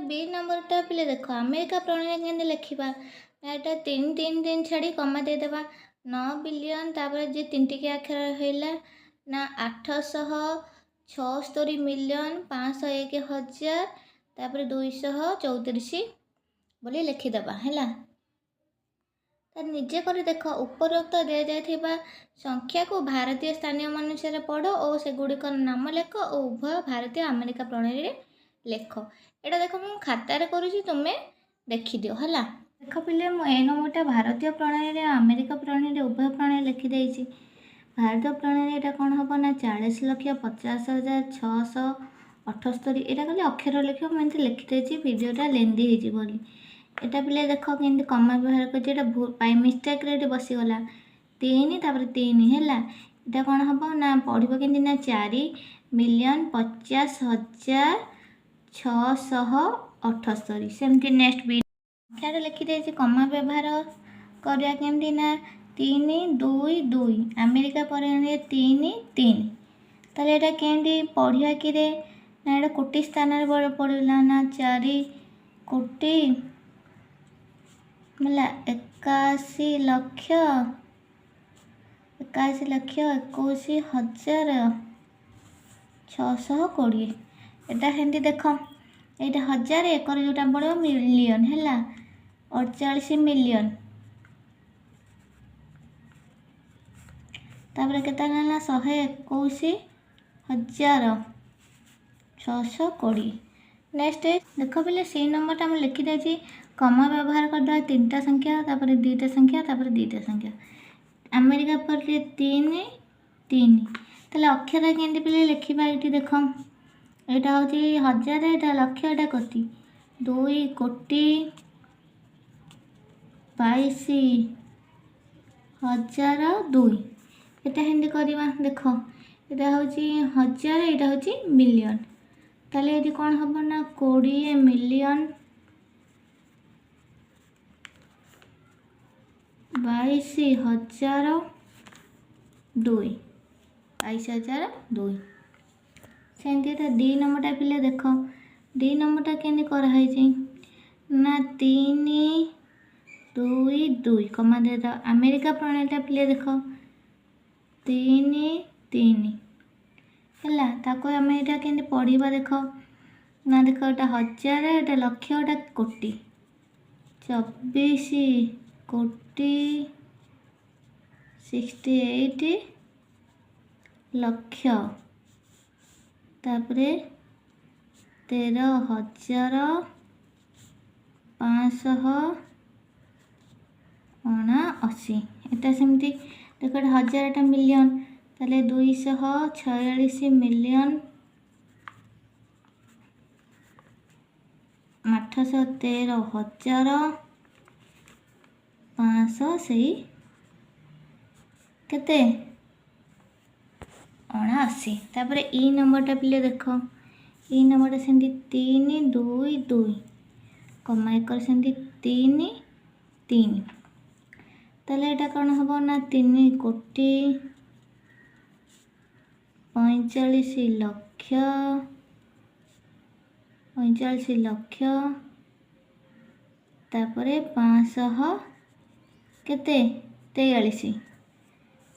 B नंबरटा पिले देख America प्रणाली केमती लिखा यहाँ 3 छाड़ी कमा देदेबा 9 बिलियन जी 3 टिकिया अक्षर है ना 876 मिलियन 501,000 तापर 234 बोली लिखिदेबा है। निजे कर देख उपरोक्त दि जाइथिबा संख्या को भारतीय स्थानीय अनुसार पढ़ और सेगुड़िक नाम लेख और उभय भारतीय अमेरिका प्रणाली लेख। एटा देख मु खातार करुँची तुम्हें देखिदियो है। देख पिले मुझे नंबरटा भारतीय प्रणाली अमेरिका प्रणाली उभय प्रणाली लिखिदे। भारतीय प्रणाली यहाँ कौन हम ना 40,50,678 यहाँ खाली अक्षर लिख मुझे लिखिदे भिडियोटा लेंदी बोली। यहाँ पिले देख कि कमा व्यवहार कर मिस्टेक रे बसीगला 3 तापर 3 है। यहाँ कौन हम ना पढ़ कि ना 4,50,678 सेमती नेक्स्ट बी संख्या लिखिदे कमा व्यवहार करवा केमती ना 3 2 2 अमेरिका पर 3 3 ताले यहाँ केमती पढ़ा कि ना यहाँ कोटी स्थान पड़ला ना 4 कोटी मतलब 81,21,620 एटा हेंदी देख यहाँ 1000 एकर जोटा पड़ो मिलियन है 48 मिलियन तापर केता 121,620 नेक्स्ट देख पे सी नंबरटा मुझे लिखिदे कमा व्यवहार करदे 3टा संख्या तापर 2टा संख्या तापर 2टा संख्या अमेरिका पर 3 3 ताले अक्षर केमती पे लिखा ये देख यहाँ हूँ 1000 यहाँ लक्ष यहाँ कोटी 2,22,002 यहाँ हिंदी करवा देख यहाँ हूँ 1000 यहाँ हूँ मिलियन ताले ये कौन हम ना 20 मिलियन 22,002 सेमती डी नंबरटा पिले देख डी नंबरटा केमती कराई ना 3 2 2 कमा दे अमेरिका प्रणालीटा पिले देख 3 3 है ताको आम यहाँ केमती पढ़ा देख ना देख यहाँ 1000 यहाँ लक्ष यहाँ कोटी 24 कोटी 68 लक्ष तापरे 13,579 यहाँ सेमती देख 1000 मिलियन ताले 246 मिलियन 813,500 से केते 79 तापर ई नंबरटा पिले देख ई नंबरटा सेमती 3 2 2 कमा एकर सेमती 3 3 ताले एटा कौन हम ना 3 कोटी 45 लक्ष 45 लक्ष तापरे 500 केते 43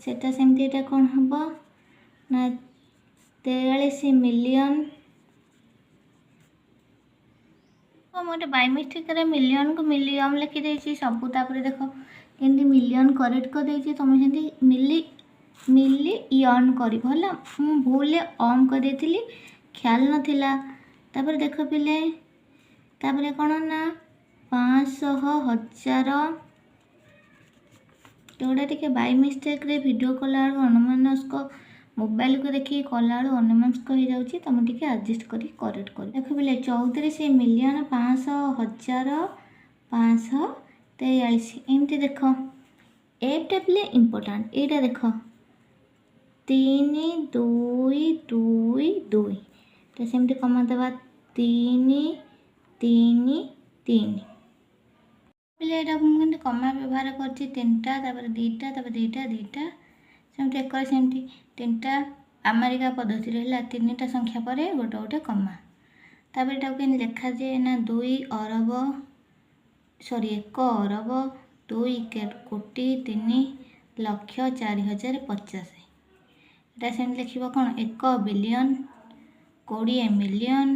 सेटा सेमती एटा कौन हम ना 43 मिलियन मोटे बाय मिस्टेक मिलियन को मिलियन लिखिदे सबू तापर देख केमती मिलियन करेक्ट कर देछि तुम सेमती मिलियन कर भूल अम कर देथिली ख्याल नथिला तापर देख पिले तापर कौन ना 500,000 जोड़ा टे बाय मिस्टेक रे वीडियो कला अनुमानस्क मोबाइल को देखिए कला अनुमानस्क हो जाऊँगी तुम टे एडजस्ट करी करेक्ट कर देख पिले 34 मिलियन 500,543 एमती देख एटा पिले इम्पोर्टाट यहाँ देख 3 2 2 2 तो सेमती कमा देवा 3 3 3 पिले यहाँ मुझे कमा व्यवहार कर 3टा तापर 2टा तापर 2टा 2टा सेमती एक सेमती 3टा अमेरिका पद्धति है 3टा संख्या पर गोटे गोटे कमा ତାପରେ ଏଟାକୁ କେମିତି ଲେଖାଯାଏ ନା 1 ଅରବ 2 କୋଟି 3 ଲକ୍ଷ 4,050। ଏଟା ସେମିତି ଲେଖିବ କ'ଣ 1 ବିଲିୟନ 20 ମିଲିୟନ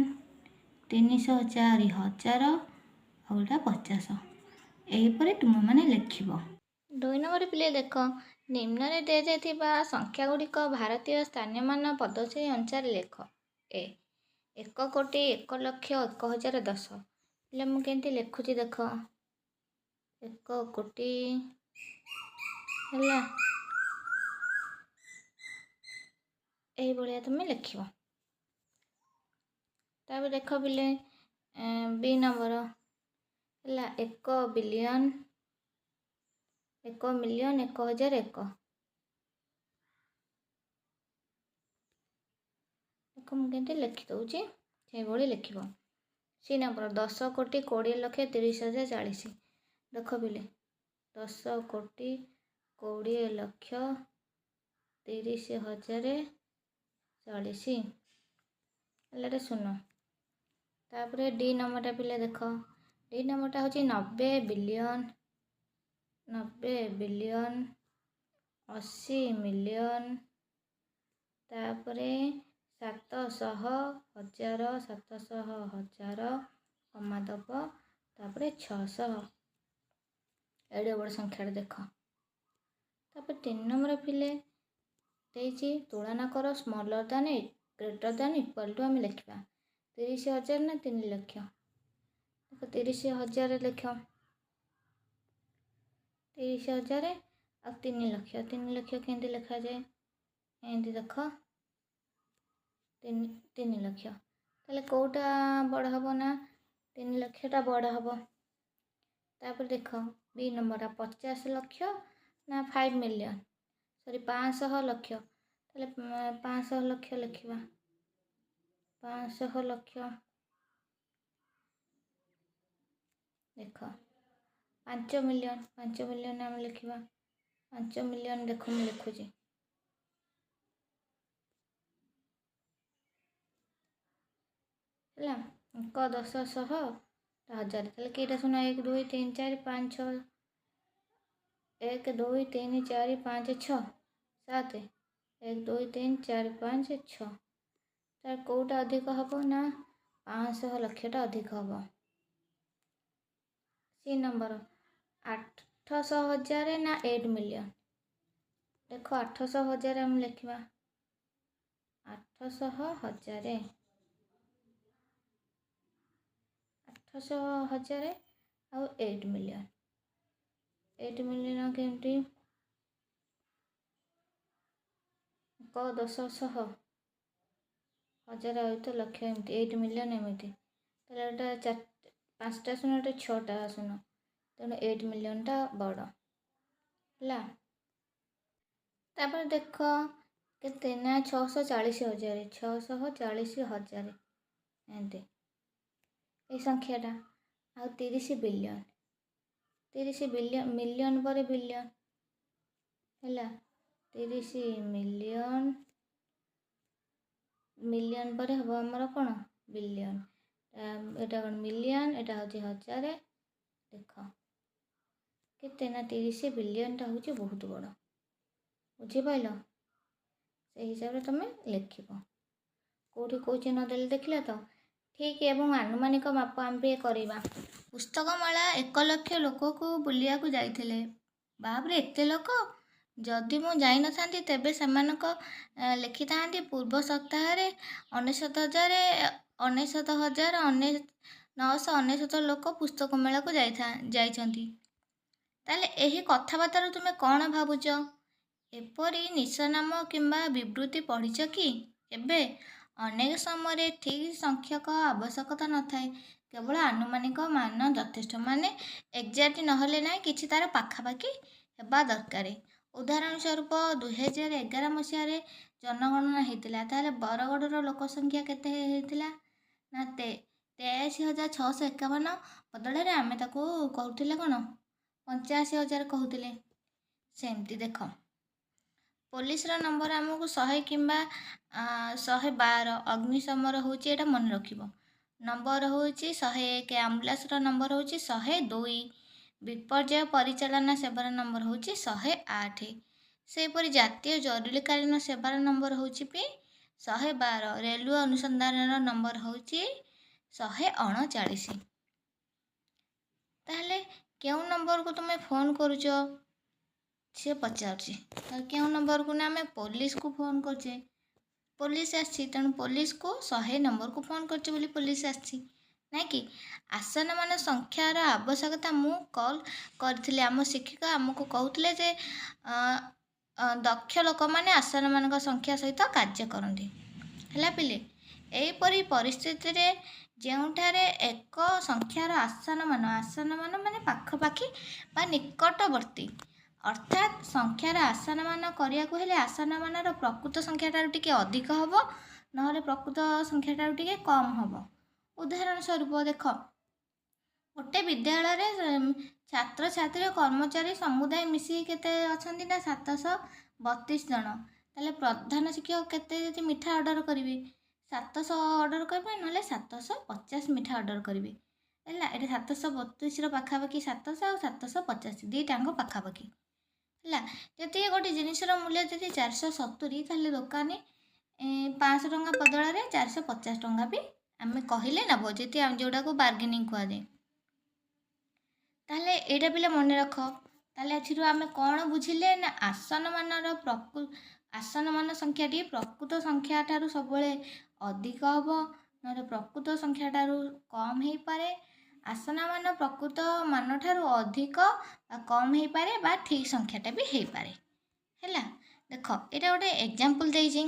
304,000 ଆଉ ଏଇଟା 50। ଏହିପରି ତୁମେମାନେ ଲେଖିବ। 2 ନମ୍ବର ପିଲେ ଦେଖ, ନିମ୍ନରେ ଦିଆଯାଇଥିବା ସଂଖ୍ୟା ଗୁଡ଼ିକ ଭାରତୀୟ ସ୍ଥାନୀୟମାନ ପଦ୍ଧତି ଅନୁସାରେ ଲେଖ। 1 କୋଟି 1 ଲକ୍ଷ 1,010। ହେଲେ ମୁଁ କେମିତି ଲେଖୁଛି ଦେଖ, 1 କୋଟି ହେଲା, ଏଇଭଳିଆ ତୁମେ ଲେଖିବ। ତାପରେ ଦେଖ ପିଲେ ବି ନମ୍ବର ହେଲା 1 ବିଲିୟନ 1 ମିଲିୟନ 1,001। ଦେଖ ମୁଁ କେମିତି ଲେଖିଦେଉଛି, ସେଇଭଳି ଲେଖିବ। ସି ନମ୍ବର 10 କୋଟି 20 ଲକ୍ଷ 30,040। ଦେଖ ପିଲେ 10 କୋଟି 20 ଲକ୍ଷ 30,040 ହେଲେ ଶୁଣ। ତାପରେ ଡି ନମ୍ବରଟା ପିଲେ ଦେଖ, ଡି ନମ୍ବରଟା ହେଉଛି 90 ବିଲିୟନ 80 ମିଲିୟନ। ତାପରେ 700,000 କମା ଦେବ, ତାପରେ 600। ଏଡ଼େ ବଡ଼ ସଂଖ୍ୟାଟା ଦେଖ। ତାପରେ 3 ନମ୍ବର ପିଲେ ଦେଇଛି ତୁଳନା କର, ସ୍ମଲର ଦାନ ଗ୍ରେଟର ଦାନ ଇକ୍ୱାଲ ଟୁ ଆମେ ଲେଖିବା 30,000 ନା 3 ଲକ୍ଷ। ଦେଖ 30,000 ଲେଖ, 30,000 ଆଉ 3 ଲକ୍ଷ। 3 ଲକ୍ଷ କେମିତି ଲେଖାଯାଏ, ଏମିତି ଦେଖ 3 ଲକ୍ଷ। ତାହେଲେ କେଉଁଟା ବଡ଼ ହେବ ନା 3 ଲକ୍ଷଟା ବଡ଼ ହେବ। ତାପରେ ଦେଖ ବି ନମ୍ବରଟା 50 ଲକ୍ଷ ନା 5 ମିଲିୟନ, 500 ଲକ୍ଷ। ତାହେଲେ 500 ଲକ୍ଷ ଲେଖିବା, 500 ଲକ୍ଷ। ଦେଖ 5 ମିଲିୟନ ଆମେ ଲେଖିବା, 5 ମିଲିୟନ। ଦେଖ ମୁଁ ଲେଖୁଛି, ହେଲା 1 10 100 1000। ତାହେଲେ କେଇଟା ଶୁଣ, 1 2 3 4 5 6, 1 2 3 4 5 6 7, 1 2 3 4 5 6। ତାହେଲେ କେଉଁଟା ଅଧିକ ହେବ ନା 500 ଲକ୍ଷଟା ଅଧିକ ହେବ। ସି ନମ୍ବର 800,000 ନା 8 ମିଲିୟନ। ଦେଖ 800,000 ଆମେ ଲେଖିବା, 800,000 ଆଉ 8 ମିଲିୟନ। 8 ମିଲିୟନ କେମିତି, 1 10 100 1000 ଆଉ ତ ଲକ୍ଷ, ଏମିତି 8 ମିଲିୟନ ଏମିତି। ତାହେଲେ ଏଇଟା 5ଟା ଶୂନ, ଏଇଟା 6ଟା ଶୂନ, ତେଣୁ 8 ମିଲିୟନଟା ବଡ଼ ହେଲା। ତାପରେ ଦେଖ କେତେ ନା 640,000 640,000 ଏମିତି ଏଇ ସଂଖ୍ୟାଟା। ଆଉ 30 ବିଲିୟନ, 30 ମିଲିୟନ ପରେ ବିଲିୟନ ହେଲା, 30 ମିଲିୟନ ପରେ ହେବ ଆମର କ'ଣ ବିଲିୟନ। ଏଇଟା କ'ଣ ମିଲିୟନ, ଏଇଟା ହେଉଛି 1000। ଦେଖ କେତେ ନା 30 ବିଲିୟନଟା ହେଉଛି ବହୁତ ବଡ଼, ବୁଝିପାରିଲ? ସେଇ ହିସାବରେ ତୁମେ ଲେଖିବ। କେଉଁଠି କେଉଁ ଚିହ୍ନ ଦେଲେ ଦେଖିଲ ତ? ଠିକ୍ ଏବଂ ଆନୁମାନିକ ମାପ ଆମେ କରିବା। ପୁସ୍ତକମେଳା 1 ଲକ୍ଷ ଲୋକକୁ ବୁଲିବାକୁ ଯାଇଥିଲେ। ବାପରେ ଏତେ ଲୋକ! ଯଦି ମୁଁ ଯାଇନଥାନ୍ତି ତେବେ ସେମାନଙ୍କ ଲେଖିଥାନ୍ତି ପୂର୍ବ ସପ୍ତାହରେ 19,999 ଲୋକ ପୁସ୍ତକ ମେଳାକୁ ଯାଇଛନ୍ତି। ତାହେଲେ ଏହି କଥାବାର୍ତ୍ତାରୁ ତୁମେ କ'ଣ ଭାବୁଛ? ଏପରି ନିଶନାମ କିମ୍ବା ବିବୃତ୍ତି ପଢ଼ିଛ କି ଏବେ? ଅନେକ ସମୟରେ ଠିକ୍ ସଂଖ୍ୟକ ଆବଶ୍ୟକତା ନଥାଏ, କେବଳ ଆନୁମାନିକ ମାନ ଯଥେଷ୍ଟ। ମାନେ ଏକ୍ଜାକ୍ଟ ନହେଲେ ନାହିଁ, କିଛି ତା'ର ପାଖାପାଖି ହେବା ଦରକାର। ଉଦାହରଣ ସ୍ୱରୂପ 2011 ମସିହାରେ ଜନଗଣନା ହେଇଥିଲା। ତାହେଲେ ବରଗଡ଼ର ଲୋକ ସଂଖ୍ୟା କେତେ ହେଇଥିଲା ନା 83,651 ବଦଳରେ ଆମେ ତାକୁ କହୁଥିଲେ କ'ଣ 85,000 କହୁଥିଲେ। ସେମିତି ଦେଖ ପୋଲିସର ନମ୍ବର ଆମକୁ 100 କିମ୍ବା 112। ଅଗ୍ନିଶମର ହେଉଛି, ଏଇଟା ମନେ ରଖିବ। नंबर होउची 101, आम्बुलांसर नंबर होउची 102, विपर्यय परिचालन सेवार नंबर होउची 108, सेपरि जातीय जरुरीकालीन सेवार नंबर होउची भी 112, रेलवे अनुसंधान नंबर होउची 139। ताहले केउं नंबर को तुम फोन करुच सी पचारुची, केउं नंबर को ना आम पुलिस को फोन करछे, पुलिस आसी तेणु पुलिस को 100 नंबर को फोन करछे बोली पुलिस आसी ना कि आसन मान संख्यार आवश्यकता मु कॉल करथिले। आम शिक्षिका आमको कहूथिले जे दक्ष लोक माने आसन मान संख्या सहित कार्य करती है पिले। एपरी परिस्थिति रे ଯେଉଁଠାରେ ଏକ ସଂଖ୍ୟାର ଆସନମାନ ମାନେ ପାଖାପାଖି ବା ନିକଟବର୍ତ୍ତୀ, ଅର୍ଥାତ୍ ସଂଖ୍ୟାର ଆସନମାନ କରିବାକୁ ହେଲେ ଆସନମାନର ପ୍ରକୃତ ସଂଖ୍ୟାଠାରୁ ଟିକେ ଅଧିକ ହେବ, ନହେଲେ ପ୍ରକୃତ ସଂଖ୍ୟାଠାରୁ ଟିକେ କମ୍ ହେବ। ଉଦାହରଣ ସ୍ୱରୂପ ଦେଖ, ଗୋଟେ ବିଦ୍ୟାଳୟରେ ଛାତ୍ରଛାତ୍ରୀ ଓ କର୍ମଚାରୀ ସମୁଦାୟ ମିଶିକି କେତେ ଅଛନ୍ତି ନା 732 ଜଣ। ତାହେଲେ ପ୍ରଧାନ ଶିକ୍ଷକ କେତେ ଯଦି ମିଠା ଅର୍ଡ଼ର କରିବେ, 700 ଅର୍ଡ଼ର କରିବେ, ନହେଲେ 750 ମିଠା ଅର୍ଡ଼ର କରିବେ ହେଲା। ଏଠି 732ର ପାଖାପାଖି 700 ଆଉ 750 ଦୁଇଟାଙ୍କ ପାଖାପାଖି ହେଲା। ଯଦି ଗୋଟେ ଜିନିଷର ମୂଲ୍ୟ ଯଦି 470, ତାହେଲେ ଦୋକାନୀ 500 ଟଙ୍କା ବଦଳରେ 450 ଟଙ୍କା ବି ଆମେ କହିଲେ ନେବ, ଯଦି ଯେଉଁଟାକୁ ବାର୍ଗେନିଂ କୁହାଯାଏ। ତାହେଲେ ଏଇଟା ପିଲା ମନେ ରଖ। ତାହେଲେ ଏଥିରୁ ଆମେ କ'ଣ ବୁଝିଲେ ନା ଆସନମାନର ଆସନମାନ ସଂଖ୍ୟାଟି ପ୍ରକୃତ ସଂଖ୍ୟା ଠାରୁ ସବୁବେଳେ ଅଧିକ ହେବ, ନହେଲେ ପ୍ରକୃତ ସଂଖ୍ୟା ଠାରୁ କମ୍ ହେଇପାରେ। ଆସନମାନ ପ୍ରକୃତ ମାନଠାରୁ ଅଧିକ ବା କମ୍ ହେଇପାରେ ବା ଠିକ୍ ସଂଖ୍ୟାଟା ବି ହେଇପାରେ ହେଲା। ଦେଖ ଏଇଟା ଗୋଟେ ଏକ୍ଜାମ୍ପଲ୍ ଦେଇଛି।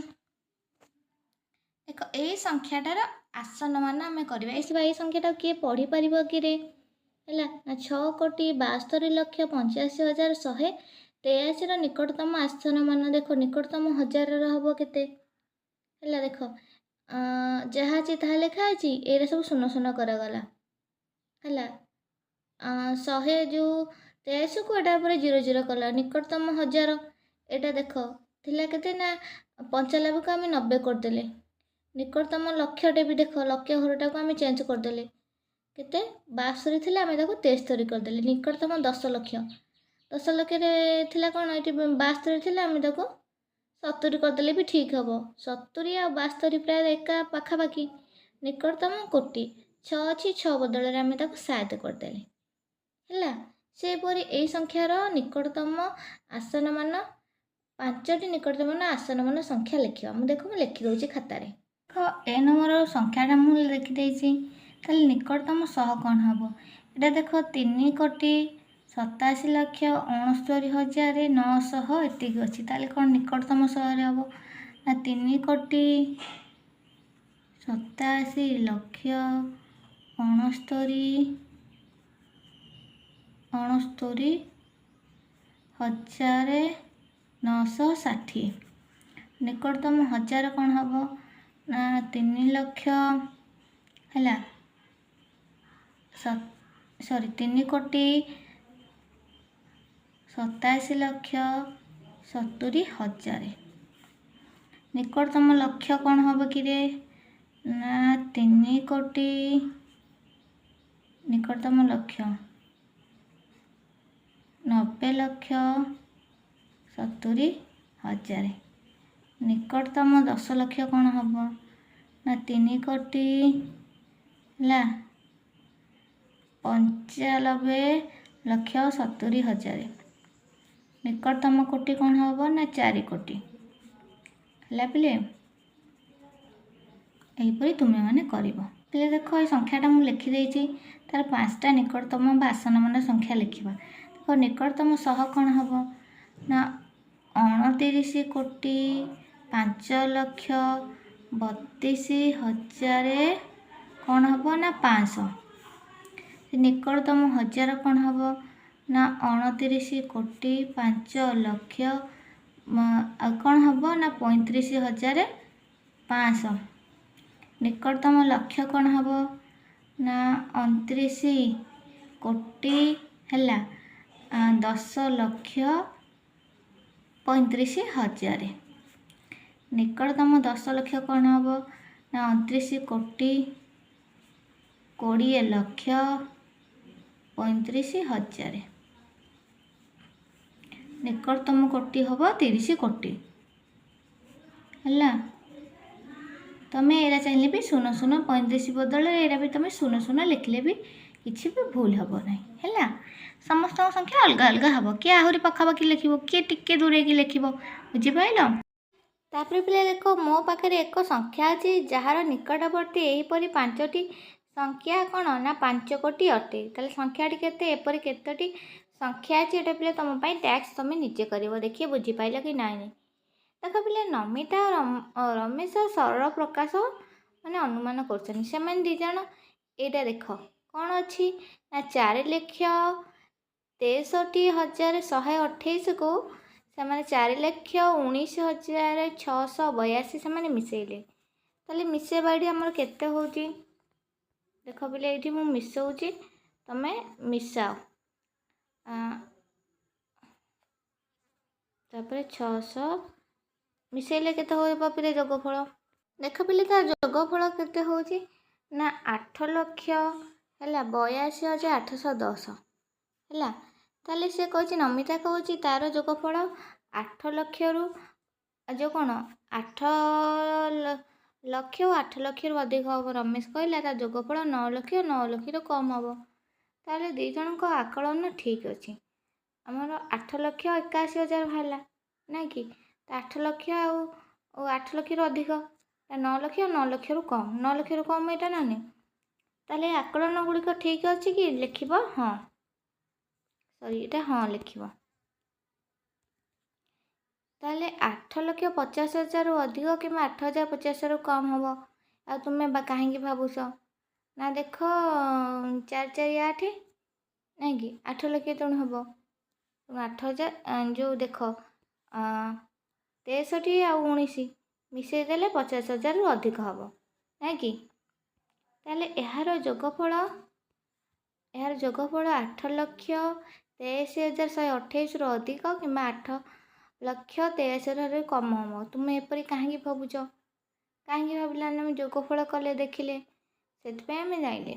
ଦେଖ ଏଇ ସଂଖ୍ୟାଟାର ଆସନମାନ ଆମେ କରିବା। ଏଇ ସଂଖ୍ୟାଟାକୁ କିଏ ପଢ଼ିପାରିବ କିରେ ହେଲା ନା 6,62,85,183ର ନିକଟତମ ଆସନମାନ। ଦେଖ ନିକଟତମ ହଜାରର ହେବ କେତେ ହେଲା। ଦେଖ ଯାହା ଅଛି ତାହା ଲେଖା ଅଛି, ଏଇଟା ସବୁ ଶୂନ ଶୂନ କରାଗଲା ହେଲା। 100 ଯେଉଁ 83କୁ ଏଇଟା ପରେ 00 କଲା। ନିକଟତମ ହଜାର ଏଇଟା ଦେଖ ଥିଲା କେତେ ନା 95କୁ ଆମେ 90 କରିଦେଲେ। ନିକଟତମ ଲକ୍ଷଟେ ବି ଦେଖ, ଲକ୍ଷ ଘରଟାକୁ ଆମେ ଚେଞ୍ଜ କରିଦେଲେ, କେତେ 62 ଥିଲା ଆମେ ତାକୁ 73 କରିଦେଲେ। ନିକଟତମ 10 ଲକ୍ଷ, 10 ଲକ୍ଷରେ ଥିଲା କ'ଣ, ଏଠି 62 ଥିଲା ଆମେ ତାକୁ 70 କରିଦେଲେ ବି ଠିକ୍ ହେବ। 70 ଆଉ 62 ପ୍ରାୟ ଏକା ପାଖାପାଖି। ନିକଟତମ କୋଟି, 6 ଅଛି, 6 ବଦଳରେ ଆମେ ତାକୁ 7 କରିଦେଲେ ହେଲା। ସେହିପରି ଏହି ସଂଖ୍ୟାର ନିକଟତମ ଆସନମାନ, 5ଟି ନିକଟତମ ଆସନମାନ ସଂଖ୍ୟା ଲେଖିବା। ମୁଁ ଲେଖିଦେଉଛି ଖାତାରେ। ଏ ନମ୍ବର ସଂଖ୍ୟାଟା ମୁଁ ଲେଖିଦେଇଛି। ତାହେଲେ ନିକଟତମ 100 କ'ଣ ହେବ? ଏଇଟା ଦେଖ 3,87,69,900 ଏତିକି ଅଛି। ତାହେଲେ କ'ଣ ନିକଟତମ 100ରେ ହେବ ନା 3,69,960। ନିକଟତମ ହଜାର କ'ଣ ହେବ ନା 3 ଲକ୍ଷ ହେଲା, 3,87,70,000। ନିକଟତମ ଲକ୍ଷ କ'ଣ ହେବ କିରେ ନା 3 କୋଟି, ନିକଟତମ ଲକ୍ଷ 90,70,000। ନିକଟତମ 10 ଲକ୍ଷ କ'ଣ ହେବ ନା 3 କୋଟି ହେଲା 95,70,000। ନିକଟତମ କୋଟି କ'ଣ ହେବ ନା 4 କୋଟି ହେଲା ପିଲେ। ଏହିପରି ତୁମେମାନେ କରିବ। ପିଲେ ଦେଖ ଏ ସଂଖ୍ୟାଟା ମୁଁ ଲେଖିଦେଇଛି, ତାର 5ଟା ନିକଟତମ ବା ଆସନମାନ ସଂଖ୍ୟା ଲେଖିବା। ଦେଖ ନିକଟତମ 100 କ'ଣ ହେବ ନା 29,05,32,000 କ'ଣ ହେବ ନା 500। ନିକଟତମ ହଜାର କ'ଣ ହେବ ନା 29,05,00,000 ଆଉ କ'ଣ ହେବ ନା 35,500। ନିକଟତମ ଲକ୍ଷ କ'ଣ ହେବ ନା 29 କୋଟି ହେଲା 10,35,000। ନିକଟତମ 10 ଲକ୍ଷ କ'ଣ ହେବ ନା 29 କୋଟି 20,35,000 निकटतम कोटी हम 30 कोटी है। तुम्हें एरा चाहिए भी 0,035 बदल एरा भी तुम 0,0 लिखले भी किसी भी भूल हम ना है। समस्त संख्या अलग अलग हम किए आहरी पखापाखि लिख किए टिके दूरे की लिख बुझिपाल। तापर पे देख मो पाखे एक संख्या अच्छी जार निकटवर्ती यहीपरि 5टी संख्या कौन ना 5 कोटी अटे। ताले संख्याटी केते एपरि केतोटी संख्या अच्छी एटा पे तुम टैक्स तुम निजे कर देखिए बुझिपाल कि ना। देख पे नमिता और रमेश सरल प्रकाश माने अनुमान कर दीज यहाँ देख कौन अच्छी ना 4,63,128 को से 4,19,682 से मिसेले। ताले मिसेबा ये आमर केते होची देख पे ये मुझे मिसौची तुम मिसाओ तापर 600 मिसेले केते हो पे जोगफल देख पे तार जोगफल केते होची ना 8,82,810 है। ताले से कहूँ नमिता कहूँ तार जोगफल 8 लक्ष रु जो कौन 8 लक्ष 8 लक्ष रु अधिक हम। रमेश कहला तार जोगफल 9 लक्ष 9 लक्ष रु कम हम। ताले दी जन को आकलन ठीक अच्छी आमर 8,81,000 बाहर ना कि 8 लक्ष और 8 लक्ष रु अधिक 9 लक्ष 9 लक्ष रु कम 9 लक्ष रु कम यहाँ ना ताले आकलन गुड़िक ठीक अच्छे कि लिख हाँ सॉरी ये हाँ लिख ताले 8,50,000 रु अधिक कि 8,050 रु कम हम। आ तुम्हें कहीं भावुस ना देख 4 4 8 नहीं कि 8 लक्ष तेणु हम 8,000 जो देख 63 आ 19 मिसेदेले 50,000 रु अधिक हम ना कि ताले यार जोगफल 8,83,128 रु अधिक कि 8,83,000 रु कम हम। तुम्हें एपरी कहीं भावुच कहीं भाविला आम जोगफल कले देखिले से आम जाइले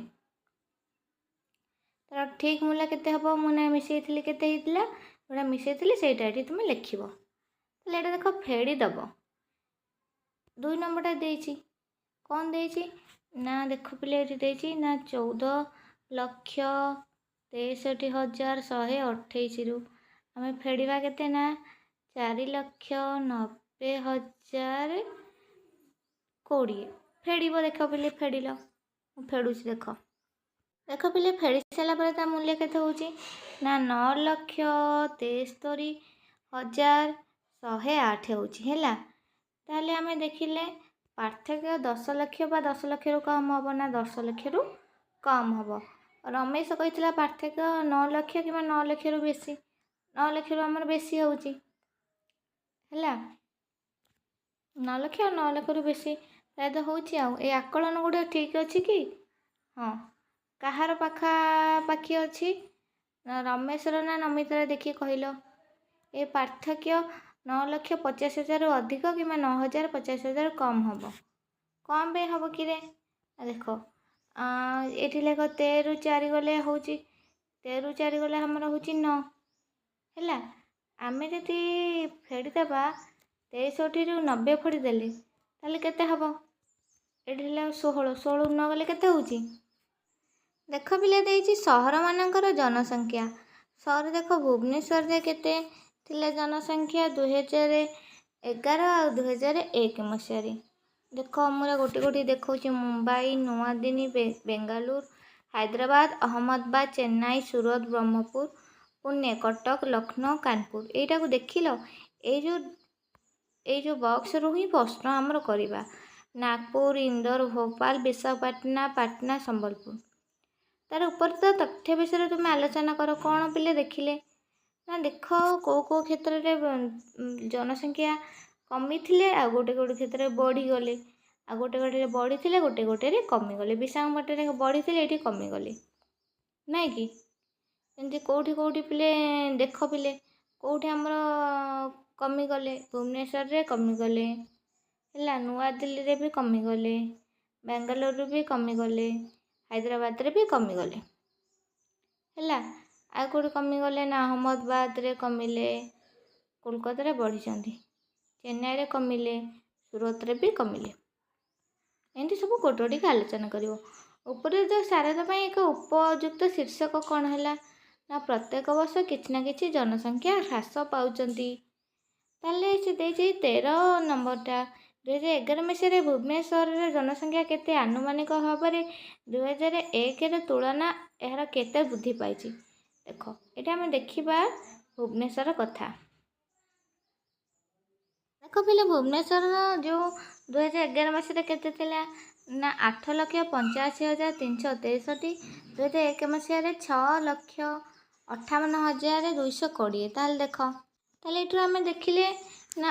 तर ठीक मूल्य केते हम मुझे मिसई केते जोड़ा मिसई से तुम लिख ताले ये देख फेड़ी दब 2 नंबरटा देची कौन देची ना देख पे ना 14,63,128 रु आम फेड़ा केते ना 4,90,020 फेड़ देख पे फेड़ फेड़ुच देख देख पे फेड़ी सारापर मूल्य केते होची ना 9,73,108 होची है। ताहले आम देखिले पार्थक्य 10 लक्ष बा 10 लक्ष रु कम हम ना 10 लक्ष रु कम हम। रमेश कही पार्थक्य 9 लक्ष कि 9 लक्ष रु बेसी 9 लक्ष रु आमर बेसी होची है 9 लक्ष और 9 लक्ष रु बेसी तो होची ए आकलन गुड़ा ठीक अच्छी कि हाँ कहार पाखापाखि अच्छी रमेशर ना नमितार देखिए कहल ए पार्थक्य 9,50,000 रु अधिक कि 9,50,000 कम हम कम पे हम कि देख ये लेख 13 4 गले हूँ 13 4 गले आमर हूँ 9 है। आम जदि फेड़ीदेबा 63 रु 90 फेड़ीदेले ताले केते हम ये 16 16 न गले केते होची देख पिले देची सहर मानकर जनसंख्या सहर देख भुवनेश्वर केते थिले जनसंख्या 2011 और 2001 मसीह देख मुझे गोटे गोटे देखा मुंबई नुआदिल्ली बेंगालुरु हैदराबाद अहमदाबाद चेन्नई सूरत ब्रह्मपुर पुणे कटक लखनऊ कानपुर यहीटा को देख लो जो बॉक्स रु ही प्रश्न आमर करवा नागपुर इंदौर भोपाल विशाखापट्टनम पाटना संबलपुर तार ऊपर तो तथ्य विषय तुम आलोचना कर कौन पिले देखिले ना देख कौ क्षेत्र में जनसंख्या कमी थिले आ गोटे गोटे क्षेत्र में बढ़ीगले आ गोटे गोटे बढ़ी थे गोटे गोटे कमीगले विशाखापट्टनम बढ़ी थे ये कमीगले नाई कि एमती कौटी कौटी पिले देख पिले कौटी आमर कमीगले भुवनेश्वर रे कमीगले है नुआदिल्ली रे भी कमीगले बेंगालुरु भी कमीगले ହାଇଦ୍ରାବାଦରେ ବି କମିଗଲେ ହେଲା। ଆଉ କେଉଁଠି କମିଗଲେ ନା ଅହମ୍ମଦାବାଦରେ କମିଲେ, କୋଲକାତାରେ ବଢ଼ିଛନ୍ତି, ଚେନ୍ନାଇରେ କମିଲେ, ସୁରତରେ ବି କମିଲେ। ଏମିତି ସବୁ ଗୋଟେ ଗୋଟିକି ଆଲୋଚନା କରିବ। ଉପରୋକ୍ତ ସାରଦ ପାଇଁ ଏକ ଉପଯୁକ୍ତ ଶୀର୍ଷକ କ'ଣ ହେଲା ନା ପ୍ରତ୍ୟେକ ବର୍ଷ କିଛି ନା କିଛି ଜନସଂଖ୍ୟା ହ୍ରାସ ପାଉଛନ୍ତି। ତାହେଲେ ସେ ଦେଇଛି 13 ନମ୍ବରଟା 2011 ମସିହାରେ ଭୁବନେଶ୍ୱରର ଜନସଂଖ୍ୟା କେତେ ଆନୁମାନିକ ଭାବରେ 2001ର ତୁଳନା ଏହାର କେତେ ବୃଦ୍ଧି ପାଇଛି। ଦେଖ ଏଇଟା ଆମେ ଦେଖିବା ଭୁବନେଶ୍ୱର କଥା। ଦେଖ ପିଲେ ଭୁବନେଶ୍ୱରର ଯେଉଁ 2011 ମସିହାରେ କେତେ ଥିଲା ନା 8,85,363, 2001 ମସିହାରେ 6,58,220। ତାହେଲେ ଦେଖ, ତାହେଲେ ଏଠୁ ଆମେ ଦେଖିଲେ ନା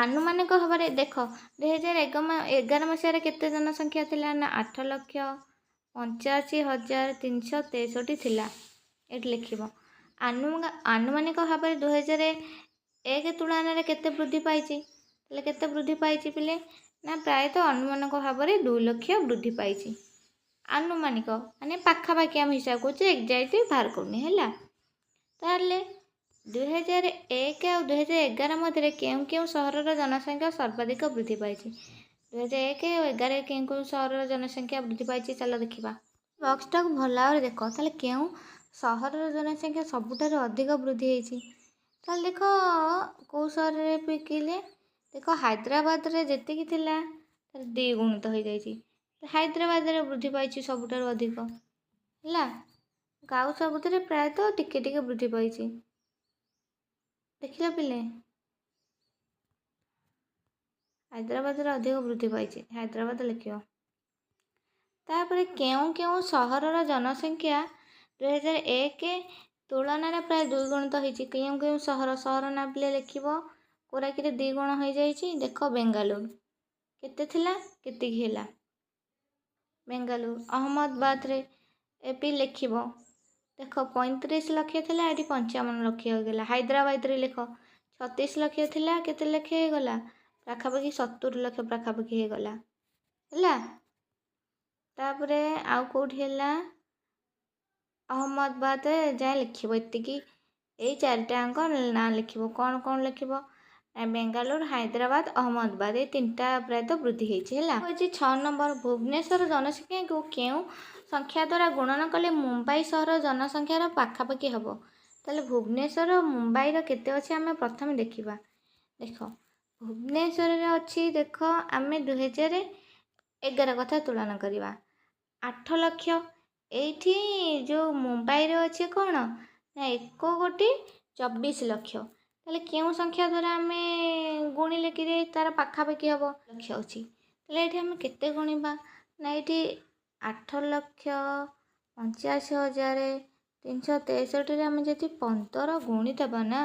ଆନୁମାନିକ ଭାବରେ ଦେଖ 2011 ମସିହାରେ କେତେ ଜନସଂଖ୍ୟା ଥିଲା ନା 8,85,363 ଥିଲା। ଏଠି ଲେଖିବ ଆନୁମାନିକ ଭାବରେ 2001 ତୁଳନାରେ କେତେ ବୃଦ୍ଧି ପାଇଛି। ତାହେଲେ କେତେ ବୃଦ୍ଧି ପାଇଛି ପିଲେ ନା ପ୍ରାୟତଃ ଅନୁମାନିକ ଭାବରେ 2 ଲକ୍ଷ ବୃଦ୍ଧି ପାଇଛି। ଆନୁମାନିକ ମାନେ ପାଖାପାଖି ଆମେ ହିସାବ କରୁଛେ, ଏକ୍ଜାକ୍ଟ ବାହାର କରୁନି ହେଲା। ତାହେଲେ 2001 ଆଉ 2011 ମଧ୍ୟରେ କେଉଁ କେଉଁ ସହରର ଜନସଂଖ୍ୟା ସର୍ବାଧିକ ବୃଦ୍ଧି ପାଇଛି। 2001 ଆଉ 2011 କେଉଁ କେଉଁ ସହରର ଜନସଂଖ୍ୟା ବୃଦ୍ଧି ପାଇଛି ଚାଲ ଦେଖିବା। ବକ୍ସଟାକୁ ଭଲ ଭାବରେ ଦେଖ। ତାହେଲେ କେଉଁ ସହରର ଜନସଂଖ୍ୟା ସବୁଠାରୁ ଅଧିକ ବୃଦ୍ଧି ହେଇଛି। ତାହେଲେ ଦେଖ କେଉଁ ସହରରେ ପିକିଲେ ଦେଖ ହାଇଦ୍ରାବାଦରେ ଯେତିକି ଥିଲା ତାର 2 ଗୁଣିତ ହୋଇଯାଇଛି। ହାଇଦ୍ରାବାଦରେ ବୃଦ୍ଧି ପାଇଛି ସବୁଠାରୁ ଅଧିକ ହେଲା। ଆଉ ସବୁଥିରେ ପ୍ରାୟତଃ ଟିକେ ଟିକେ ବୃଦ୍ଧି ପାଇଛି। ଦେଖିଲ ପିଲେ ହାଇଦ୍ରାବାଦରେ ଅଧିକ ବୃଦ୍ଧି ପାଇଛି, ହାଇଦ୍ରାବାଦ ଲେଖିବ। ତାପରେ କେଉଁ କେଉଁ ସହରର ଜନସଂଖ୍ୟା 2001 ତୁଳନାରେ ପ୍ରାୟ 2 ଗୁଣିତ ହେଇଛି। କେଉଁ କେଉଁ ସହର ନା ପିଲେ ଲେଖିବ କୋରାକିରେ 2 ଗୁଣ ହୋଇଯାଇଛି। ଦେଖ ବେଙ୍ଗାଲୁରୁ କେତେ ଥିଲା କେତିକି ହେଲା ବେଙ୍ଗାଲୁରୁ। ଅହମ୍ମଦାବାଦରେ ବି ଲେଖିବ ଦେଖ 35 ଲକ୍ଷ ଥିଲା, ଏଠି 55 ଲକ୍ଷ ହୋଇଗଲା। ହାଇଦ୍ରାବାଦରେ ଲେଖ 36 ଲକ୍ଷ ଥିଲା, କେତେ ଲକ୍ଷ ହେଇଗଲା ପାଖାପାଖି 70 ଲକ୍ଷ ପାଖାପାଖି ହେଇଗଲା ହେଲା। ତାପରେ ଆଉ କେଉଁଠି ହେଲା ଅହମ୍ମଦାବାଦ ଯାଏ ଲେଖିବ ଏତିକି। ଏଇ 4ଟାଙ୍କ ନାଁ ଲେଖିବ। କ'ଣ କ'ଣ ଲେଖିବ ବେଙ୍ଗାଲୁରୁ, ହାଇଦ୍ରାବାଦ, ଅହମ୍ମଦାବାଦ ଏଇ 3ଟା ପ୍ରାୟତଃ ବୃଦ୍ଧି ହେଇଛି ହେଲା। ହେଉଛି 6 ନମ୍ବର ଭୁବନେଶ୍ୱର ଜନସଂଖ୍ୟାକୁ କେଉଁ ସଂଖ୍ୟା ଦ୍ୱାରା ଗୁଣନ କଲେ ମୁମ୍ବାଇ ସହର ଜନସଂଖ୍ୟାର ପାଖାପାଖି ହେବ। ତାହେଲେ ଭୁବନେଶ୍ୱର ମୁମ୍ବାଇର କେତେ ଅଛି ଆମେ ପ୍ରଥମେ ଦେଖିବା। ଦେଖ ଭୁବନେଶ୍ୱରରେ ଅଛି ଦେଖ ଆମେ 2011 କଥା ତୁଳନା କରିବା 8 ଲକ୍ଷ। ଏଇଠି ଯେଉଁ ମୁମ୍ବାଇରେ ଅଛି କ'ଣ ନା 1,24,00,000। ତାହେଲେ କେଉଁ ସଂଖ୍ୟା ଦ୍ୱାରା ଆମେ ଗୁଣିଲେ କି ତାର ପାଖାପାଖି ହେବ ଲକ୍ଷ ଅଛି। ତାହେଲେ ଏଇଠି ଆମେ କେତେ ଗୁଣିବା ନା ଏଇଠି 8,85,363ରେ ଆମେ ଯଦି 15 ଗୁଣିଦେବା ନା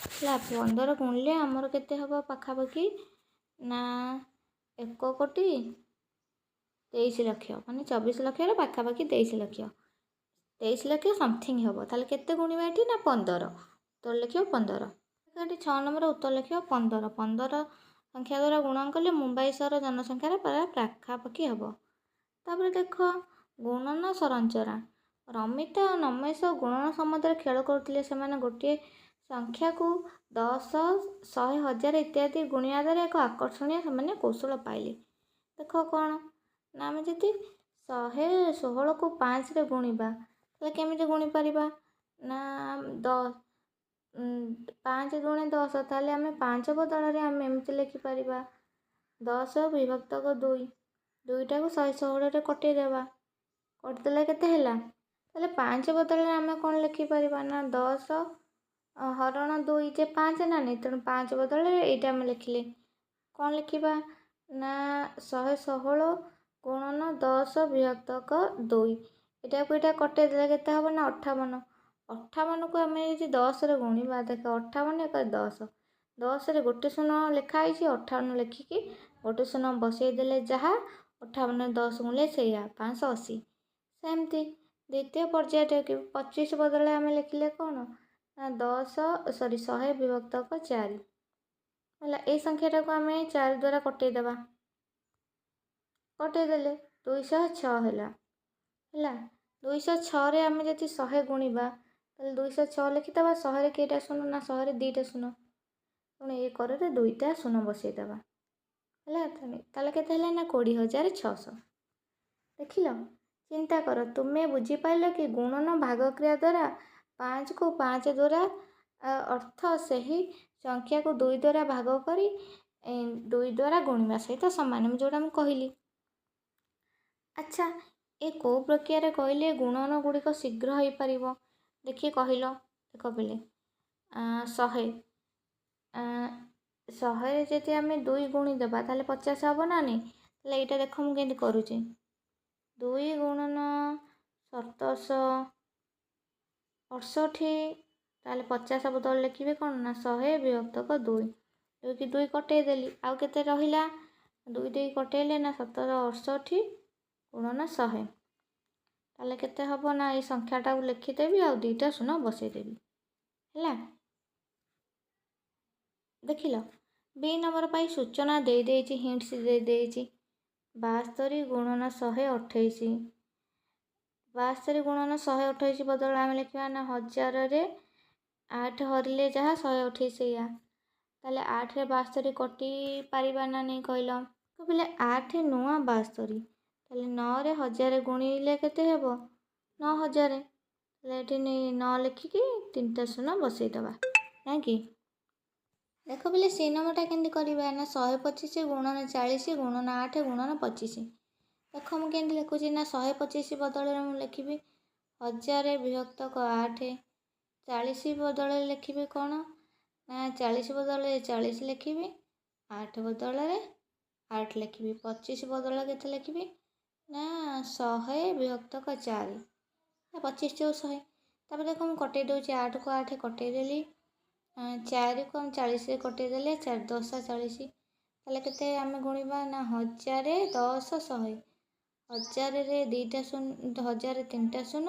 ହେଲା, 15 ଗୁଣିଲେ ଆମର କେତେ ହେବ ପାଖାପାଖି ନା 1,23,00,000 ମାନେ 24 ଲକ୍ଷର ପାଖାପାଖି 23 ଲକ୍ଷ, 23 ଲକ୍ଷ ସମଥିଙ୍ଗ ହେବ। ତାହେଲେ କେତେ ଗୁଣିବା ଏଠି ନା 15। ଉତ୍ତର ଲେଖିବ 15। ଏଠି 6 ନମ୍ବର ଉତ୍ତର ଲେଖିବ 15। 15 ସଂଖ୍ୟା ଦ୍ୱାରା ଗୁଣନ କଲେ ମୁମ୍ବାଇ ସହର ଜନସଂଖ୍ୟାର ପ୍ରାୟ ପାଖାପାଖି ହେବ। ତାପରେ ଦେଖ ଗୁଣନ ସରଞ୍ଚନା। ରମିତା ଓ ନମେଶ ଗୁଣନ ସମ୍ବନ୍ଧରେ ଖେଳ କରୁଥିଲେ। ସେମାନେ ଗୋଟିଏ ସଂଖ୍ୟାକୁ 10, 100, 1000 ଇତ୍ୟାଦି ଗୁଣିବା ଦ୍ୱାରା ଏକ ଆକର୍ଷଣୀୟ ସେମାନେ କୌଶଳ ପାଇଲେ। ଦେଖ କ'ଣ ନା ଆମେ ଯଦି 116କୁ 5ରେ ଗୁଣିବା ତାହେଲେ କେମିତି ଗୁଣିପାରିବା ନା 5 ଗୁଣେ 10। ତାହେଲେ ଆମେ 5 ବଦଳରେ ଆମେ ଏମିତି ଲେଖିପାରିବା 10 ବିଭକ୍ତକ 2। 2ଟାକୁ 116ରେ କଟେଇଦେବା, କଟିଦେଲେ କେତେ ହେଲା। ତାହେଲେ 5 ବଦଳରେ ଆମେ କ'ଣ ଲେଖିପାରିବା ନା 10 ହରଣ 2 ଯେ 5 ନା ନାହିଁ, ତେଣୁ 5 ବଦଳରେ ଏଇଟା ଆମେ ଲେଖିଲେ କ'ଣ ଲେଖିବା ନା 116 ଗୁଣନ 10 ବିଭକ୍ତକ 2। ଏଇଟାକୁ ଏଇଟା କଟେଇ ଦେଲେ କେତେ ହେବ ନା 58। 58କୁ ଆମେ ଯଦି 10ରେ ଗୁଣିବା ଦେଖ 58 ଏକ 10, 10ରେ ଗୋଟେ ଶୂନ ଲେଖା ହେଇଛି, 58 ଲେଖିକି ଗୋଟେ ଶୂନ ବସେଇ ଦେଲେ ଯାହା 58 10 ଗୁଣିଲେ ସେଇଆ 580। ସେମିତି ଦ୍ୱିତୀୟ ପର୍ଯ୍ୟାୟଟା 25 ବଦଳରେ ଆମେ ଲେଖିଲେ କ'ଣ ନା 100 ବିଭକ୍ତକ 4 ହେଲା। ଏଇ ସଂଖ୍ୟାଟାକୁ ଆମେ 4 ଦ୍ୱାରା କଟେଇ ଦେବା, କଟେଇ ଦେଲେ 206 ହେଲା ହେଲା। 206ରେ ଆମେ ଯଦି 100 ଗୁଣିବା ତାହେଲେ 206 ଲେଖିଦେବା। 100ରେ କେଇଟା ଶୂନ ନା 100ରେ 2ଟା ଶୂନ, ତେଣୁ ଏ କରରେ 2ଟା ଶୂନ ବସେଇଦେବା। ହେଲା, ତାହେଲେ କେତେ ହେଲା ନା 20,600। ଦେଖିଲ, ଚିନ୍ତା କର, ତୁମେ ବୁଝିପାରିଲ କି ଗୁଣନ ଭାଗକ୍ରିୟା ଦ୍ୱାରା 5କୁ 5 ଦ୍ୱାରା ଅର୍ଥ ସେହି ସଂଖ୍ୟାକୁ 2 ଦ୍ୱାରା ଭାଗ କରି 2 ଦ୍ୱାରା ଗୁଣିବା ସହିତ ସମାନ, ଯେଉଁଟା ମୁଁ କହିଲି। ଆଚ୍ଛା, ଏ କେଉଁ ପ୍ରକ୍ରିୟାରେ କହିଲେ ଗୁଣନ ଗୁଡ଼ିକ ଶୀଘ୍ର ହୋଇପାରିବ? ଦେଖି କହିଲ। ଦେଖ ପିଲେ, 100 100ରେ ଯଦି ଆମେ 2 ଗୁଣି ଦେବା ତାହେଲେ 50 ହେବ ନା ନାହିଁ? ତାହେଲେ ଏଇଟା ଦେଖ ମୁଁ କେମିତି କରୁଛି। 2 ଗୁଣନ 768, ତାହେଲେ 50 ବଦଳରେ ଲେଖିବେ କ'ଣ ନା 100 ବିଭକ୍ତକ 2। 2 କି 2 କଟେଇ ଦେଲି, ଆଉ କେତେ ରହିଲା? 2 2 କଟେଇଲେ ନା 768 ଗୁଣନ 100। ତାହେଲେ କେତେ ହେବ ନା ଏଇ ସଂଖ୍ୟାଟାକୁ ଲେଖିଦେବି ଆଉ 2ଟା ଶୂନ ବସେଇଦେବି। ହେଲା, ଦେଖିଲ, ବି ନମ୍ବର ପାଇଁ ସୂଚନା ଦେଇଦେଇଛି, ହିଣ୍ଟସ୍ ଦେଇଦେଇଛି। 72 ଗୁଣନ 128। 72 ଗୁଣନ 128 ବଦଳରେ ଆମେ ଲେଖିବା ନା 1000ରେ 8 ହରିଲେ ଯାହା 128 ସେଇଆ। ତାହେଲେ 8ରେ 72 କଟି ପାରିବା ନା ନାହିଁ କହିଲ? ପିଲେ 8 ନୂଆ 72, ତାହେଲେ 9ରେ 1000 ଗୁଣିଲେ କେତେ ହେବ? 9000। ତାହେଲେ ଏଠି 9 ଲେଖିକି 3ଟା ଶୂନ ବସେଇଦେବା, ନାଇଁ କି? ଦେଖ ପିଲେ, ସେଇ ନମ୍ବରଟା କେମିତି କରିବା ନା 125 ଗୁଣନ 40 ଗୁଣନ 8 ଗୁଣନ 25। ଦେଖ ମୁଁ କେମିତି ଲେଖୁଛି ନା 125 ବଦଳରେ ମୁଁ ଲେଖିବି 1000 ବିଭକ୍ତକ 8। 40 ବଦଳରେ ଲେଖିବି କ'ଣ ନା 40 ବଦଳରେ 40 ଲେଖିବି, 8 ବଦଳରେ 8 ଲେଖିବି। 25 ବଦଳରେ କେତେ ଲେଖିବି ନା 100 ବିଭକ୍ତକ 4। 25 × 100। ତାପରେ ଦେଖ ମୁଁ କଟେଇ ଦେଉଛି, 8କୁ 8 କଟେଇ ଦେଲି, 4କୁ ଆମେ 40ରେ କଟେଇ ଦେଲେ 4 10 40। ତାହେଲେ କେତେ ଆମେ ଗୁଣିବା ନା 1000 10 100। 1000ରେ 2ଟା ଶୂନ, 1000ରେ 3ଟା ଶୂନ,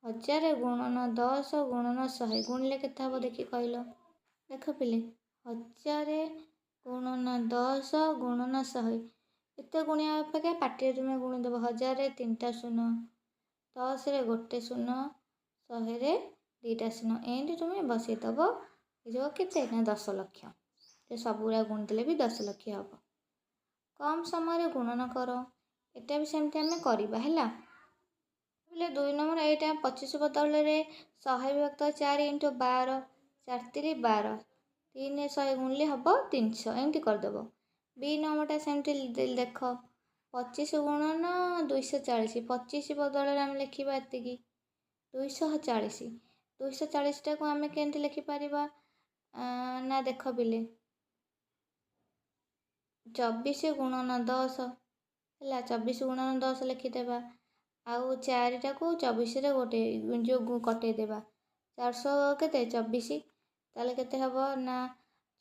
1000 ଗୁଣନ 10 ଗୁଣନ 100 ଗୁଣିଲେ କେତେ ହେବ ଦେଖି କହିଲ? ଦେଖ ପିଲେ, 1000 ଗୁଣନ 10 ଗୁଣନ 100, ଏତେ ଗୁଣିବା ଅପେକ୍ଷା ପାଟିରେ ତୁମେ ଗୁଣିଦେବ। 1000ରେ 3ଟା ଶୂନ, 10ରେ 1 ଶୂନ, 100ରେ 2ଟା ଶୂନ, ଏମିତି ତୁମେ ବସେଇଦେବ। ହେଇଯିବ କେତେ ନା 10 ଲକ୍ଷ। ସବୁଗୁଡ଼ା ଗୁଣିଦେଲେ ବି 10 ଲକ୍ଷ ହେବ। କମ୍ ସମୟରେ ଗୁଣନ କର, ଏଟା ବି ସେମିତି ଆମେ କରିବା। ହେଲା, ବୋଲେ 2 ନମ୍ବର ଏଇଟା 25 ବଦଳରେ 100 ବିଭକ୍ତ 4 × 12, 4 3 12, 3 100 ଗୁଣିଲେ ହେବ 300, ଏମିତି କରିଦେବ। ବି ନମ୍ବରଟା ସେମିତି ଦେଖ, 25 ଗୁଣନ 240, 25 ବଦଳରେ ଆମେ ଲେଖିବା ଏତିକି 240। 240ଟାକୁ ଆମେ କେମିତି ଲେଖିପାରିବା ନା ଦେଖ ପିଲେ, 24 ଗୁଣନ 10। ହେଲା, 24 ଗୁଣନ 10 ଲେଖିଦେବା, ଆଉ 4ଟାକୁ 24ରେ ଯେଉଁ କଟେଇ ଦେବା। 400 କେତେ 24, ତାହେଲେ କେତେ ହେବ ନା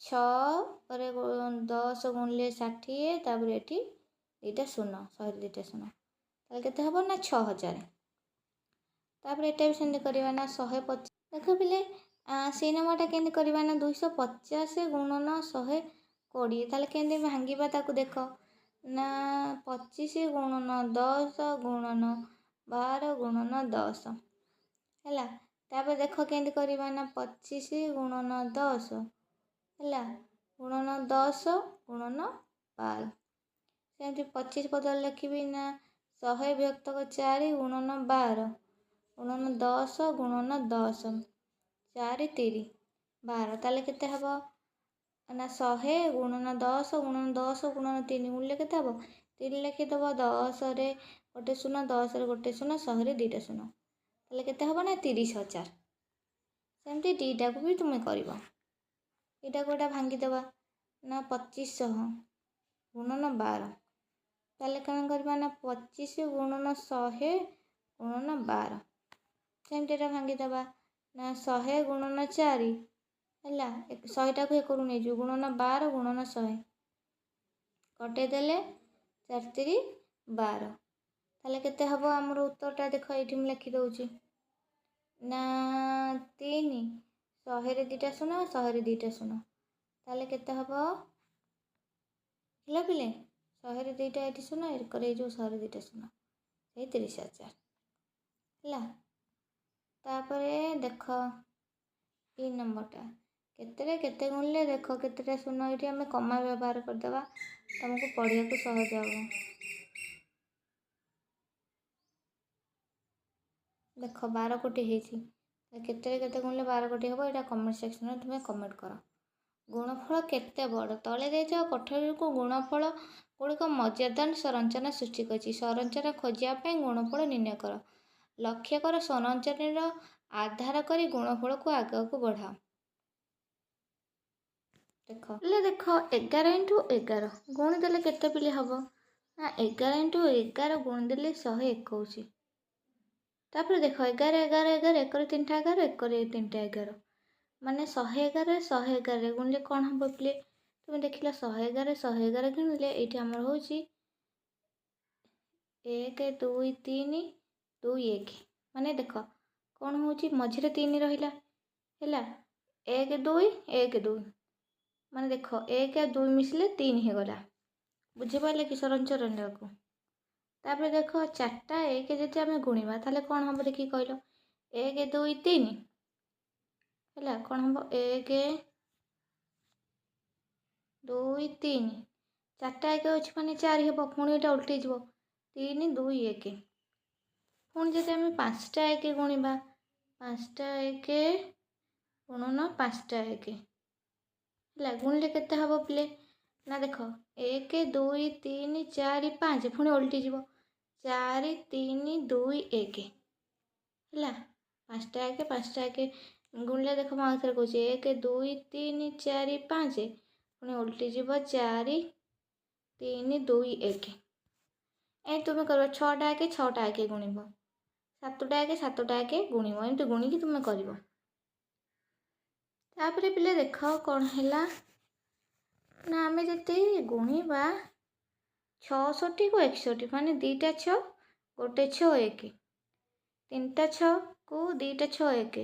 6ରେ 10 ଗୁଣିଲେ 60, ତାପରେ ଏଠି 2ଟା ଶୂନ, 100ରେ 2ଟା ଶୂନ, ତାହେଲେ କେତେ ହେବ ନା 6000। ତାପରେ ଏଟା ବି ସେମିତି କରିବା ନା 150। ଦେଖ ପିଲେ, ସେଇ ନମ୍ବରଟା କେମିତି କରିବା ନା 250 ଗୁଣନ 120। ତାହେଲେ କେମିତି ଭାଙ୍ଗିବା ତାକୁ ଦେଖ ନା 25 ଗୁଣନ 10 ଗୁଣନ 12 ଗୁଣନ 10। ହେଲା, ତାପରେ ଦେଖ କେମିତି କରିବା ନା 25 ଗୁଣନ 10 ହେଲା ଗୁଣନ 10 ଗୁଣନ 12। ସେମିତି 25 ବଦଳରେ ଲେଖିବି ନା 100 ବିଭକ୍ତକ 4 ଗୁଣନ 12 ଗୁଣନ 10 ଗୁଣନ 10, 4 3 12। ତାହେଲେ କେତେ ହେବ ନା 100 ଗୁଣନ 10 ଗୁଣନ 10 ଗୁଣନ 3 ଗୁଣିଲେ କେତେ ହେବ? 3 ଲେଖିଦେବ, 10ରେ 1 ଶୂନ, 10ରେ 1 ଶୂନ, 100ରେ 2ଟା ଶୂନ, ତାହେଲେ କେତେ ହେବ ନା 30,000। ସେମିତି ଦୁଇଟାକୁ ବି ତୁମେ କରିବ। ଏଇଟାକୁ ଏଇଟା ଭାଙ୍ଗିଦେବା ନା 2500 ଗୁଣନ 12। ତାହେଲେ କ'ଣ କରିବା ନା 25 ଗୁଣନ 100 ଗୁଣନ 12। ସେମିତି ଏଇଟା ଭାଙ୍ଗିଦେବା ନା 100 ଗୁଣନ 4 ହେଲା, 100ଟାକୁ ଏକରୁ ନେଇଯିବୁ, ଗୁଣନ 12 ଗୁଣନ 100 କଟେଇ ଦେଲେ 4 3 12। ତାହେଲେ କେତେ ହେବ ଆମର ଉତ୍ତରଟା ଦେଖ, ଏଇଠି ମୁଁ ଲେଖିଦେଉଛି ନା 3, 100ରେ 2ଟା ଶୂନ, 100ରେ 2ଟା ଶୂନ, ତାହେଲେ କେତେ ହେବ ହେଲା ପିଲେ? 100ରେ 2ଟା ଏଠି ଶୂନ, ଏକରେ ହେଇଯିବ 100ରେ 2ଟା ଶୂନ, ସେଇ 30,000 ହେଲା। ତାପରେ ଦେଖ ଏଇ ନମ୍ବରଟା କେତେରେ କେତେ ଗୁଣିଲେ ଦେଖ କେତେଟା ଶୂନ। ଏଇଠି ଆମେ କମା ବ୍ୟବହାର କରିଦେବା, ତମକୁ ପଢ଼ିବାକୁ ସହଜ ହେବ। ଦେଖ 12 କୋଟି ହେଇଛି, କେତେରେ କେତେ ଗୁଣିଲେ 12 କୋଟି ହେବ, ଏଇଟା କମେଣ୍ଟ ସେକ୍ସନରେ ତୁମେ କମେଣ୍ଟ କର। ଗୁଣଫଳ କେତେ ବଡ଼? ତଳେ ଦେଇଥିବା କୋଠରୀକୁ ଗୁଣଫଳ ଗୁଡ଼ିକ ମର୍ଯ୍ୟାଦାନ ସଂରଚନା ସୃଷ୍ଟି କରିଛି। ସଂରଚନା ଖୋଜିବା ପାଇଁ ଗୁଣଫଳ ନିର୍ଣ୍ଣୟ କର। ଲକ୍ଷ୍ୟ କର ସଂରଚନାର ଆଧାର କରି ଗୁଣଫଳକୁ ଆଗକୁ ବଢ଼ାଅ। ଦେଖ 11 × 11 ଗୁଣିଦେଲେ କେତେ ପିଲେ ହେବ? ନା 11 × 11 ଗୁଣିଦେଲେ 121। ତାପରେ ଦେଖ 11 11 11 ଏକରେ 3ଟା 11 ଏକରେ 3ଟା 11 ମାନେ 111 111 ଗୁଣିଲେ କ'ଣ ହେବ ପିଲେ? ତୁମେ ଦେଖିଲ 111 111 ଗୁଣିଲେ ଏଇଠି ଆମର ହେଉଛି 1 2 3 2 1 ମାନେ ଦେଖ କ'ଣ ହେଉଛି ମଝିରେ 3 ରହିଲା ହେଲା 1 2 1 2 ମାନେ ଦେଖ 1 ଆଉ 2 ମିଶିଲେ 3 ହେଇଗଲା। ବୁଝିପାରିଲେ କି ସଂରଚନାକୁ? ତାପରେ ଦେଖ 4ଟା 1 ଯଦି ଆମେ ଗୁଣିବା ତାହେଲେ କ'ଣ ହେବ ଦେଖିକି କହିଲ? 1 2 3 ହେଲା କ'ଣ ହେବ? 1 2 3 4ଟା 1 ଅଛି ମାନେ 4 ହେବ। ପୁଣି ଏଇଟା ଉଲ୍ଟେଇଯିବ 3 2 1। ପୁଣି ଯଦି ଆମେ 5ଟା 1 ଗୁଣିବା 5ଟା 1 ଗୁଣନ 5ଟା 1 ହେଲା ଗୁଣିଲେ କେତେ ହେବ ପିଲେ? ନା ଦେଖ 1 2 3 4 5 ପୁଣି ଓଲଟିଯିବ 4 3 2 1 ହେଲା 5ଟା 1 5ଟା 1 ଗୁଣିଲେ ଦେଖ ମୁଁ ଆଉଥରେ କହୁଛି 1 2 3 4 5 ପୁଣି ଓଲଟିଯିବ 4 3 2 1। ଏ ତୁମେ କରିବ 6ଟା 1 6ଟା 1 ଗୁଣିବ 7ଟା 1 7ଟା 1 ଗୁଣିବ ଏମିତି ଗୁଣିକି ତୁମେ କରିବ। ତାପରେ ପିଲେ ଦେଖ କ'ଣ ହେଲା ନା ଆମେ ଯଦି ଗୁଣିବା 66କୁ 61 ମାନେ 2ଟା 6 ଗୋଟେ 6 1 3ଟା 6କୁ 2ଟା 6 1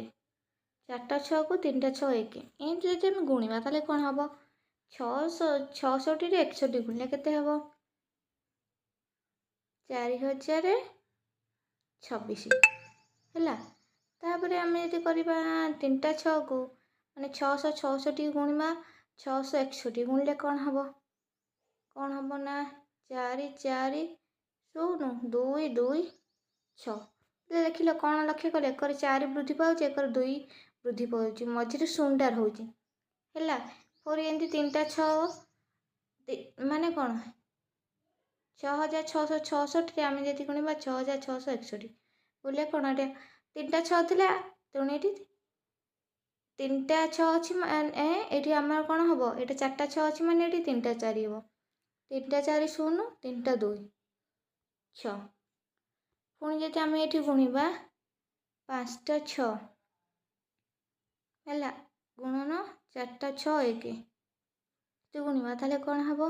4ଟା 6କୁ 3ଟା 6 1 ଏମିତି ଯଦି ଆମେ ଗୁଣିବା ତାହେଲେ କ'ଣ ହେବ? 66ରେ 61 ଗୁଣିଲେ କେତେ ହେବ? 4026 ହେଲା। ତାପରେ ଆମେ ଯଦି କରିବା 3ଟା 6କୁ ମାନେ 666 ଗୁଣିବା 661 ଗୁଣିଲେ କ'ଣ ହେବ? କ'ଣ ହେବ ନା 4 4 0 2 2 6। ଦେଖିଲ କ'ଣ ଲକ୍ଷ୍ୟ କଲେ ଏକରେ 4 ବୃଦ୍ଧି ପାଉଛି ଏକରେ 2 ବୃଦ୍ଧି ପାଉଛି ମଝିରେ ଶୂନଟା ରହୁଛି ହେଲା। ପୁଣି ଏମିତି 3ଟା 6 ମାନେ କ'ଣ 6666ରେ ଆମେ ଯଦି ଗୁଣିବା 6661 ବୋଲେ କ'ଣ ଏଇଟା 3ଟା 6 ଥିଲା ତେଣୁ ଏଇଠି 3ଟା 6 ଅଛି ମାନେ ଏଇଠି ଆମର କ'ଣ ହେବ? ଏଇଟା 4ଟା 6 ଅଛି ମାନେ ଏଇଠି 3ଟା 4 ହେବ 3ଟା 4 0 3ଟା 2 6। ପୁଣି ଯଦି ଆମେ ଏଇଠି ଗୁଣିବା 5ଟା 6 ହେଲା ଗୁଣନ 4ଟା 6 1 ଯଦି ଗୁଣିବା ତାହେଲେ କ'ଣ ହେବ?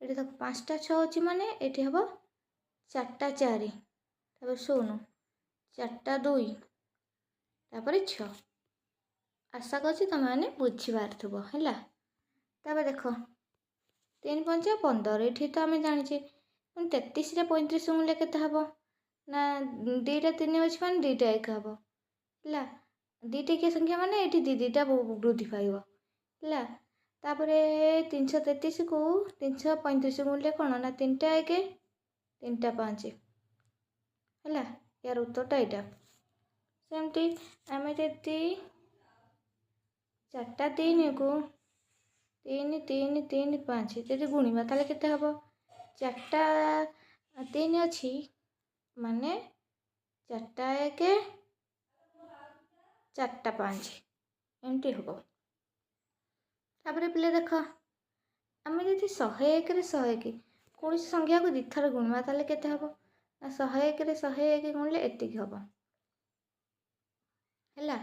ଏଠି ଦେଖ 5ଟା 6 ଅଛି ମାନେ ଏଠି ହେବ 4ଟା 4 ତାପରେ 0 4ଟା 2 ତାପରେ 6। ଆଶା କରୁଛି ତୁମେମାନେ ବୁଝିପାରୁଥିବ ହେଲା। ତାପରେ ଦେଖ 3 5 15 ଏଠି ତ ଆମେ ଜାଣିଛେ ପୁଣି 33ରେ 35 ଗୁଣିଲେ କେତେ ହେବ? ନା 2ଟା 3 ଅଛି ମାନେ 2ଟା 1 ହେବ ହେଲା। 2ଟା ସଂଖ୍ୟା ମାନେ ଏଠି 2ଟା ବୃଦ୍ଧି ପାଇବ ହେଲା। ତାପରେ 333କୁ 335 ଗୁଣିଲେ କ'ଣ ନା 3ଟା 1 3ଟା 5 ହେଲା। ୟାର ଉତ୍ତରଟା ଏଇଟା। ସେମିତି ଆମେ ଯଦି 4ଟା 3କୁ 3 3 3 5 ଯଦି ଗୁଣିବା ତାହେଲେ କେତେ ହେବ? 4ଟା 3 ଅଛି ମାନେ 4ଟା 1 4ଟା 5 ଏମିତି ହେବ। ତାପରେ ପିଲେ ଦେଖ ଆମେ ଯଦି 101ରେ 101 କୌଣସି ସଂଖ୍ୟାକୁ ଦୁଇଥର ଗୁଣିବା ତାହେଲେ କେତେ ହେବ? ନା 101ରେ 101 ଗୁଣିଲେ ଏତିକି ହେବ ହେଲା।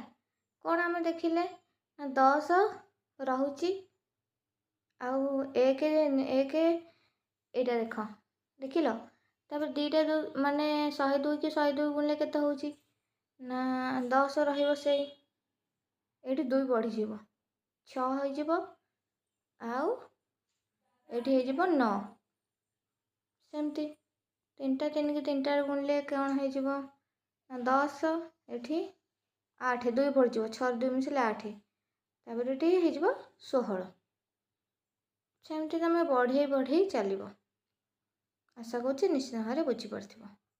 କ'ଣ ଆମେ ଦେଖିଲେ ନା 10 ରହୁଛି ଆଉ 1 ଏଇଟା ଦେଖ ଦେଖିଲ। ତାପରେ 2ଟା ମାନେ 102 କି 102 ଗୁଣିଲେ କେତେ ହେଉଛି? ନା 10 ରହିବ ସେଇ ଏଇଠି 2 ବଢ଼ିଯିବ 6 ହେଇଯିବ ଆଉ ଏଇଠି ହେଇଯିବ 9 ସେମିତି 3टा 3 की 3टा गुणिले कौन हो 10 एठी 8 2 पड़ो 6 2 मिसले 8 तापर ये हो 16 सेमती तुम बढ़े बढ़े चलो आशा करुच्ची निश्चित भाव बुझीपार।